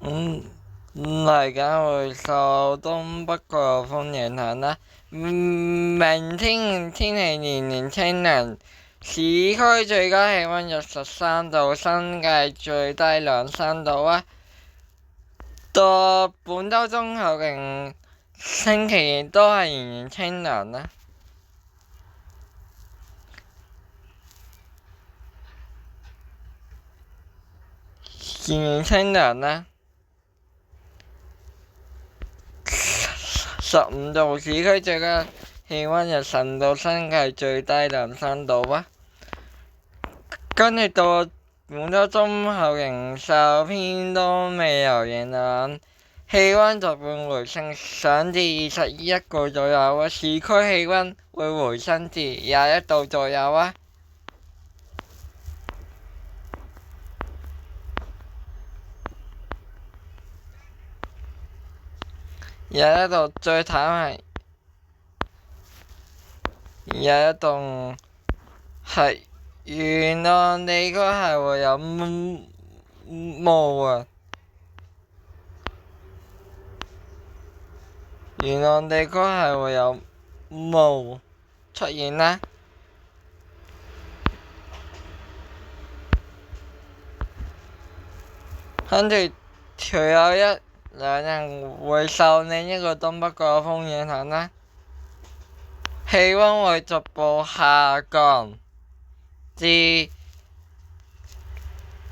嚟緊會受東北季候風影響啦。明天天氣年年清涼，市區最高氣溫約13度，新界最低2、3度啊。到本週中後嘅星期都係仍然清涼啦，仍然清涼啦。15度，市區最高氣溫約15度，新界最低2、3度啊。跟住到本週中後仍受偏東氣流影響，氣溫逐漸回升，上至21度左右啊。市區氣溫會回升至21度左右啊。21度最淡係21度，係沿岸地區係會有霧啊。沿岸地區係會有霧出現啦。跟住隨後1、2日會受另一個東北季候風影響啦，氣溫會逐步下降至2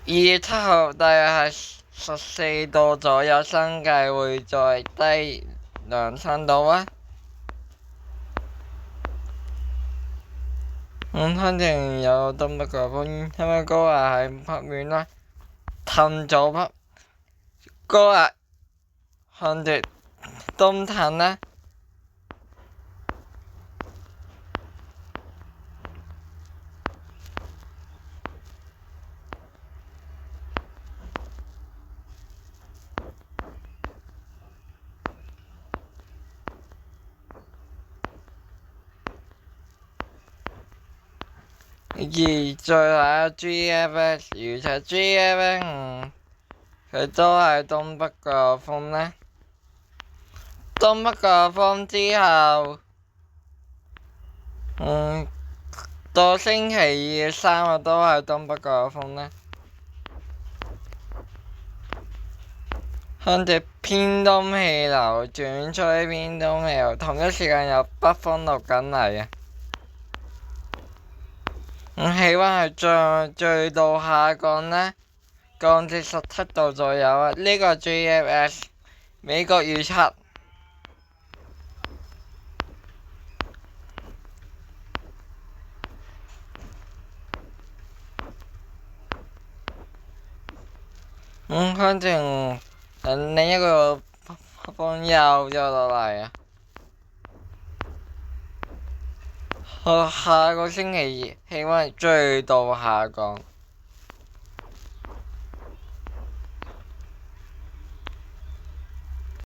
月7號，大約係14度左右，新界會再低2、3度啊。肯定有東北季候風，因為嗰日係北面啦，氹咗北嗰日向住東氹啦。而最後 GFS 預測 GFS 佢都係東北季候風啦。東北季候風之後，到星期2、3日都係東北季候風啦。向住偏東氣流轉吹偏東氣流，同一時間有北風落緊嚟啊。氣溫係最度下降啦，降至17度左右啊。呢個 GFS 美國預測。反正另一個風又落嚟啊。下個星期2氣溫最度下降。